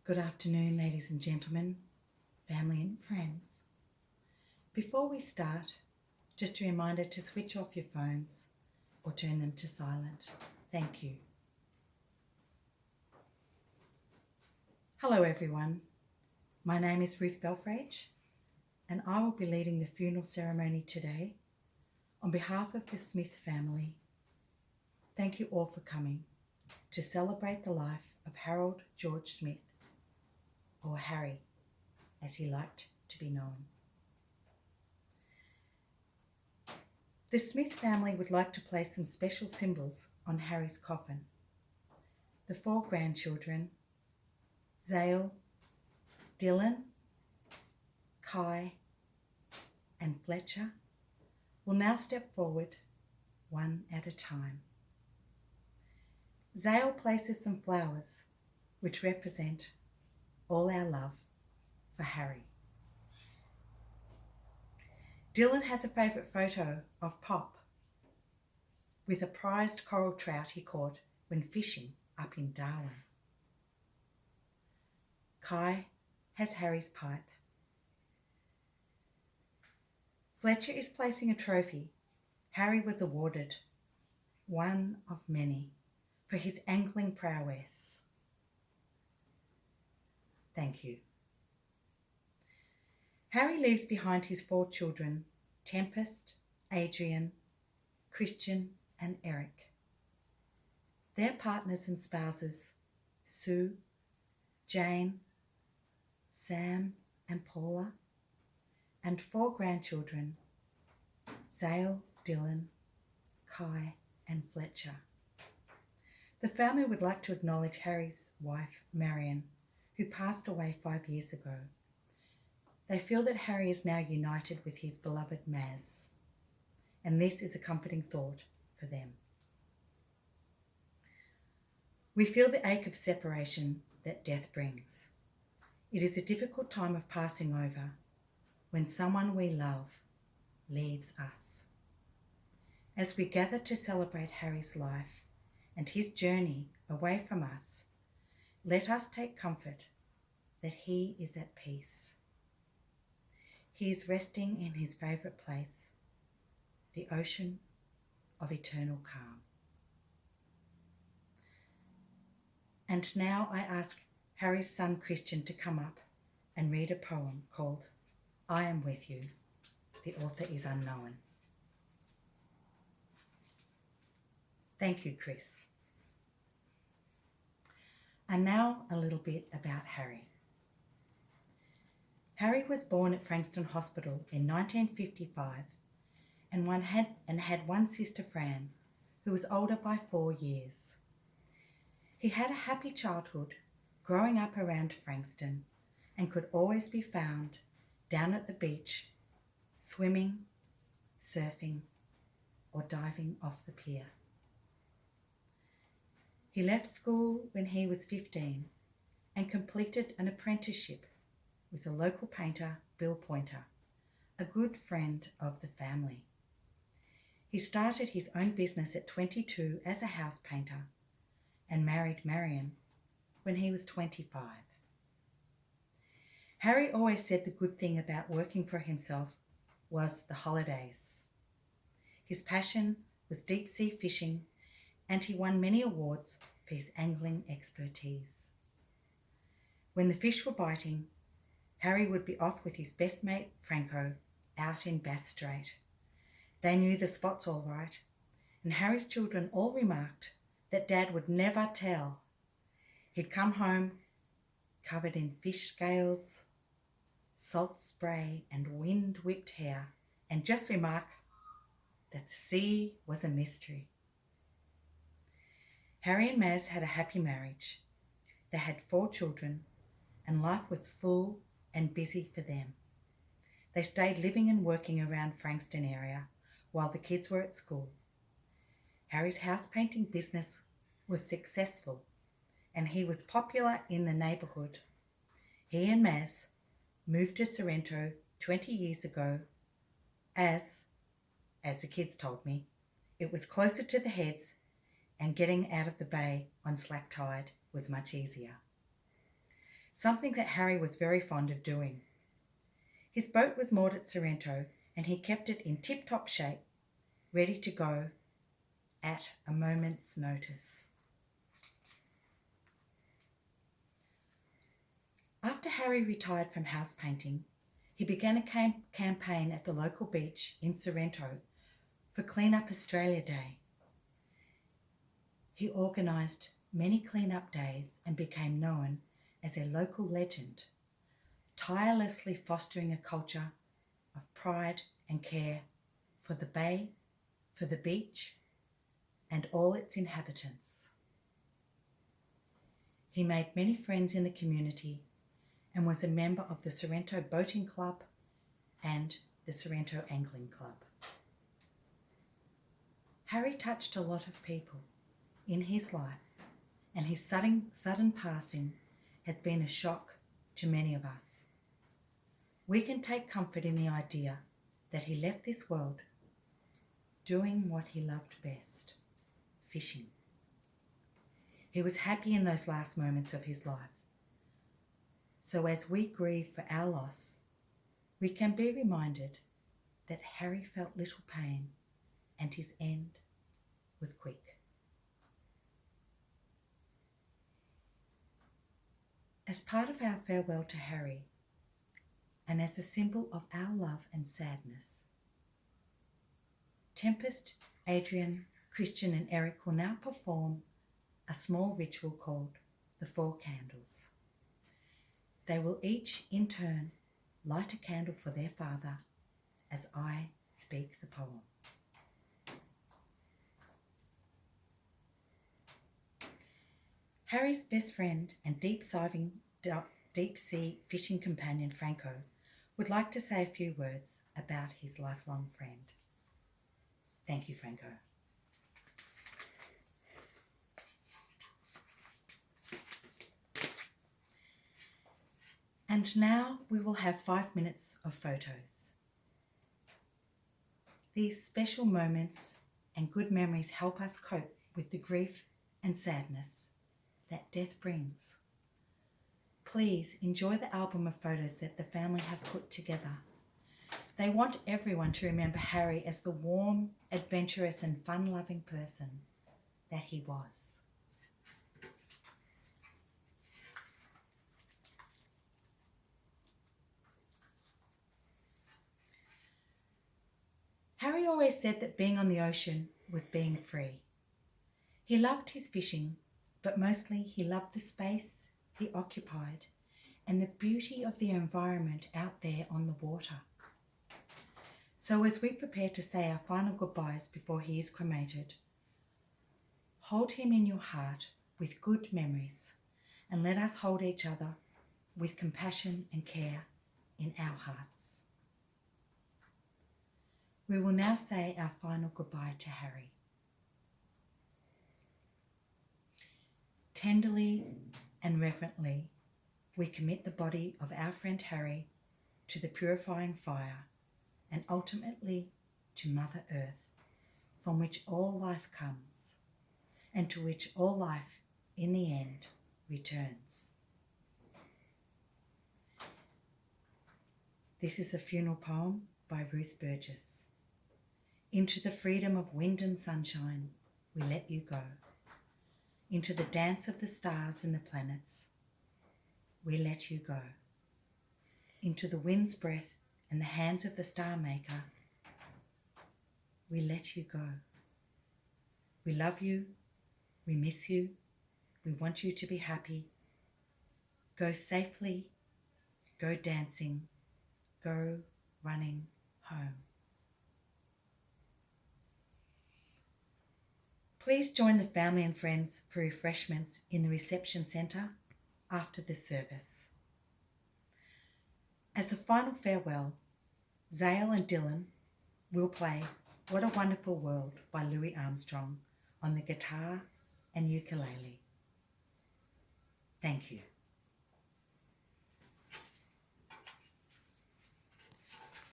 Good afternoon, ladies and gentlemen, family and friends. Before we start, just a reminder to switch off your phones or turn them to silent. Thank you. Hello everyone, my name is Ruth Belfrage and I will be leading the funeral ceremony today on behalf of the Smith family. Thank you all for coming to celebrate the life of Harold George Smith, or Harry as he liked to be known. The Smith family would like to place some special symbols on Harry's coffin. The 4 grandchildren, Zale, Dylan, Kai and Fletcher, will now step forward one at a time. Zale places some flowers which represent all our love for Harry. Dylan has a favourite photo of Pop with a prized coral trout he caught when fishing up in Darwin. Kai has Harry's pipe. Fletcher is placing a trophy Harry was awarded, one of many, for his angling prowess. Thank you. Harry leaves behind his 4 children, Tempest, Adrian, Christian and Eric. Their partners and spouses, Sue, Jane, Sam and Paula, and 4 grandchildren, Zale, Dylan, Kai and Fletcher. The family would like to acknowledge Harry's wife, Marion, who passed away 5 years ago. They feel that Harry is now united with his beloved Maz, and this is a comforting thought for them. We feel the ache of separation that death brings. It is a difficult time of passing over when someone we love leaves us. As we gather to celebrate Harry's life and his journey away from us, let us take comfort that he is at peace. He is resting in his favourite place, the ocean of eternal calm. And now I ask Harry's son Christian to come up and read a poem called I Am With You. The author is unknown. Thank you, Chris. And now a little bit about Harry. Harry was born at Frankston Hospital in 1955 and had one sister, Fran, who was older by 4 years. He had a happy childhood growing up around Frankston and could always be found down at the beach, swimming, surfing, or diving off the pier. He left school when he was 15 and completed an apprenticeship with a local painter, Bill Pointer, a good friend of the family. He started his own business at 22 as a house painter and married Marion when he was 25. Harry always said the good thing about working for himself was the holidays. His passion was deep sea fishing and he won many awards for his angling expertise. When the fish were biting, Harry would be off with his best mate, Franco, out in Bass Strait. They knew the spots all right, and Harry's children all remarked that Dad would never tell. He'd come home covered in fish scales, salt spray and wind-whipped hair, and just remark that the sea was a mystery. Harry and Maz had a happy marriage. They had 4 children, and life was full and busy for them. They stayed living and working around Frankston area while the kids were at school. Harry's house painting business was successful and he was popular in the neighbourhood. He and Maz moved to Sorrento 20 years ago as the kids told me, it was closer to the heads and getting out of the bay on slack tide was much easier. something that Harry was very fond of doing. His boat was moored at Sorrento, and he kept it in tip-top shape, ready to go at a moment's notice. After Harry retired from house painting, he began a campaign at the local beach in Sorrento for Clean Up Australia Day. He organised many clean-up days and became known as a local legend, tirelessly fostering a culture of pride and care for the bay, for the beach, and all its inhabitants. He made many friends in the community and was a member of the Sorrento Boating Club and the Sorrento Angling Club. Harry touched a lot of people in his life, and his sudden passing has been a shock to many of us. We can take comfort in the idea that he left this world doing what he loved best, fishing. He was happy in those last moments of his life. So as we grieve for our loss, we can be reminded that Harry felt little pain and his end was quick. As part of our farewell to Harry, and as a symbol of our love and sadness, Tempest, Adrian, Christian and Eric will now perform a small ritual called the 4 Candles. They will each in turn light a candle for their father as I speak the poem. Harry's best friend and deep-sea fishing companion Franco would like to say a few words about his lifelong friend. Thank you, Franco. And now we will have 5 minutes of photos. These special moments and good memories help us cope with the grief and sadness that death brings. Please enjoy the album of photos that the family have put together. They want everyone to remember Harry as the warm, adventurous and fun-loving person that he was. Harry always said that being on the ocean was being free. He loved his fishing, but mostly he loved the space he occupied and the beauty of the environment out there on the water. So as we prepare to say our final goodbyes before he is cremated, hold him in your heart with good memories and let us hold each other with compassion and care in our hearts. We will now say our final goodbye to Harry. Tenderly and reverently, we commit the body of our friend Harry to the purifying fire and ultimately to Mother Earth, from which all life comes and to which all life in the end returns. This is a funeral poem by Ruth Burgess. Into the freedom of wind and sunshine, we let you go. Into the dance of the stars and the planets, we let you go. Into the wind's breath and the hands of the star maker, we let you go. We love you, we miss you, we want you to be happy. Go safely, go dancing, go running home. Please join the family and friends for refreshments in the reception centre after the service. As a final farewell, Zale and Dylan will play What a Wonderful World by Louis Armstrong on the guitar and ukulele. Thank you.